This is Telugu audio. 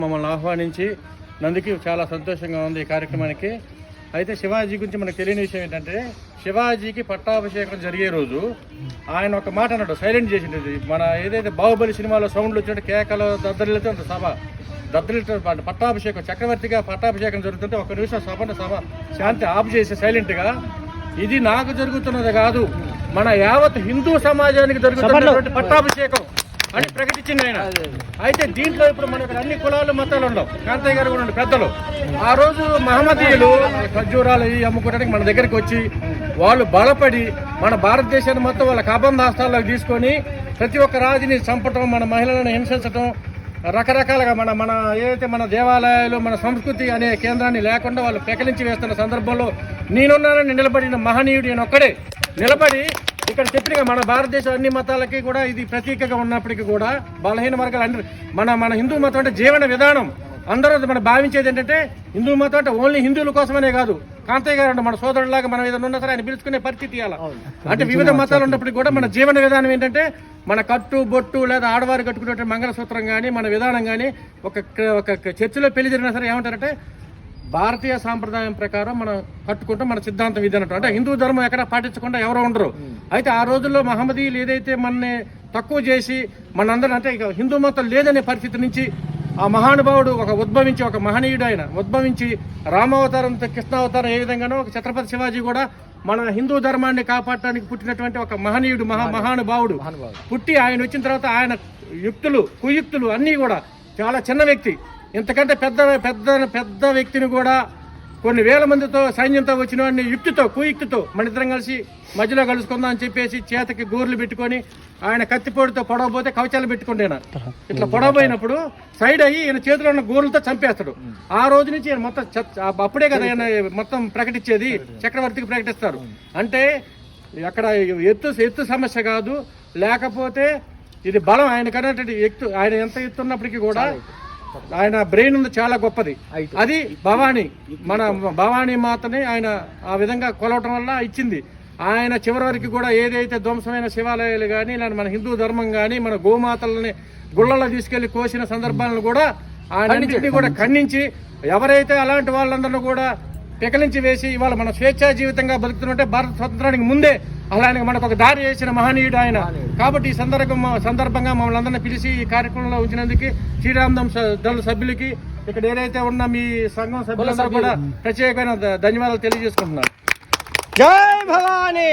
మమ్మల్ని ఆహ్వానించి నందుకి చాలా సంతోషంగా ఉంది ఈ కార్యక్రమానికి. అయితే శివాజీ గురించి మనకు తెలియని విషయం ఏంటంటే, శివాజీకి పట్టాభిషేకం జరిగే రోజు ఆయన ఒక మాట అన్నాడు, సైలెంట్ చేసింది. మన ఏదైతే బాహుబలి సినిమాలో సౌండ్లు వచ్చినట్టు కేకలు దద్దరిల్లితే అంత సభ దద్దరిల్లి పట్టాభిషేకం చక్రవర్తిగా పట్టాభిషేకం జరుగుతుంటే ఒక నిమిషం సభ శాంతి ఆఫ్ చేసి సైలెంట్గా, ఇది నాకు జరుగుతున్నది కాదు, మన యావత్ హిందూ సమాజానికి జరుగుతున్నటువంటి పట్టాభిషేకం అని ప్రకటించింది ఆయన. అయితే దీంట్లో ఇప్పుడు మనకు అన్ని కులాలు మతాలు ఉండవు. కాంతయ్య గారు కూడా పెద్దలు ఆ రోజు మహమ్మదీయులు ఖర్జూరాలు అమ్ముకోవడానికి మన దగ్గరికి వచ్చి వాళ్ళు బలపడి మన భారతదేశాన్ని మొత్తం వాళ్ళ కబంధాస్తాల్లోకి తీసుకొని ప్రతి ఒక్క రాజుని చంపటం, మన మహిళలను హింసించటం, రకరకాలుగా మన ఏదైతే మన దేవాలయాలు మన సంస్కృతి అనే కేంద్రాన్ని లేకుండా వాళ్ళు పెకలించి వేస్తున్న సందర్భంలో నేనున్నానని నిలబడిన మహనీయుడు నేను ఒక్కడే నిలబడి ఇక్కడ చెప్పినగా మన భారతదేశం అన్ని మతాలకి కూడా ఇది ప్రతీకగా ఉన్నప్పటికీ కూడా బలహీన వర్గాలు అన్ని మన హిందూ మతం అంటే జీవన విధానం. అందరూ మనం భావించేది ఏంటంటే హిందూ మతం అంటే ఓన్లీ హిందువుల కోసమనే కాదు. కాంతయ్య గారు అంటే మన సోదరులాగా మనం ఏదైనా ఉన్నా సరే ఆయన పిలుచుకునే పరిస్థితి ఇవ్వాలి. అంటే వివిధ మతాలు ఉన్నప్పటికీ కూడా మన జీవన విధానం ఏంటంటే మన కట్టు బొట్టు లేదా ఆడవారు కట్టుకునే మంగళసూత్రం కానీ మన విధానం కానీ ఒక చర్చిలో పెళ్లి జరిగినా సరే ఏమంటారంటే భారతీయ సాంప్రదాయం ప్రకారం మనం కట్టుకుంటాం, మన సిద్ధాంతం ఇది అన్నట్టు. అంటే హిందూ ధర్మం ఎక్కడ పాటించకుండా ఎవరో ఉండరు. అయితే ఆ రోజుల్లో మహమ్మదీయులు ఏదైతే మనని తక్కువ చేసి మనందరం అంటే ఇక హిందూ మతం లేదనే పరిస్థితి నుంచి ఆ మహానుభావుడు ఒక మహనీయుడు ఆయన ఉద్భవించి రామావతారంతో కృష్ణావతారం ఏ విధంగానో ఒక ఛత్రపతి శివాజీ కూడా మన హిందూ ధర్మాన్ని కాపాడటానికి పుట్టినటువంటి ఒక మహనీయుడు మహానుభావుడు పుట్టి ఆయన వచ్చిన తర్వాత ఆయన కుయుక్తులు అన్నీ కూడా చాలా చిన్న వ్యక్తి. ఇంతకంటే పెద్ద వ్యక్తిని కూడా కొన్ని వేల మందితో సైన్యంతో వచ్చిన వాడిని కుయుక్తితో మన ఇద్దరం కలిసి మధ్యలో కలుసుకుందాం అని చెప్పేసి చేతకి గోర్లు పెట్టుకొని ఆయన కత్తిపోటుతో పొడవబోతే కవచాలు పెట్టుకుంటేనా ఇట్లా పొడవబోయినప్పుడు సైడ్ అయ్యి ఈయన చేతిలో ఉన్న గోర్లతో చంపేస్తాడు. ఆ రోజు నుంచి ఈయన మొత్తం అప్పుడే కదా ఆయన మొత్తం ప్రకటించేది, చక్రవర్తికి ప్రకటిస్తారు. అంటే అక్కడ ఎత్తు సమస్య కాదు, లేకపోతే ఇది బలం. ఆయన కన్నటువంటి ఆయన ఎంత ఎత్తున్నప్పటికీ కూడా ఆయన బ్రెయిన్ ఉంది చాలా గొప్పది. అది భవానీ, మన భవానీ మాతని ఆయన ఆ విధంగా కొలవటం వల్ల ఇచ్చింది. ఆయన చివరి వరకు కూడా ఏదైతే ధ్వంసమైన శివాలయాలు కానీ లేదా మన హిందూ ధర్మం కానీ మన గోమాతలని గుళ్ళల్లో తీసుకెళ్లి కోసిన సందర్భాలను కూడా ఆయన కూడా ఖండించి ఎవరైతే అలాంటి వాళ్ళందరినీ కూడా పెకలించి వేసి ఇవాళ మన స్వేచ్ఛా జీవితంగా బతుకుతుంటే భారత స్వతంత్రానికి ముందే అలానే మనకు ఒక దారి చేసిన మహనీయుడు ఆయన. కాబట్టి ఈ సందర్భంగా మమ్మల్ని అందరినీ పిలిచి ఈ కార్యక్రమంలో ఉంచినందుకు శ్రీరామదం దళ సభ్యులకి ఇక్కడ ఏదైతే ఉన్న మీ సంఘం సభ్యులందరూ కూడా ప్రత్యేకమైన ధన్యవాదాలు తెలియజేసుకుంటున్నాను. జై భవానీ.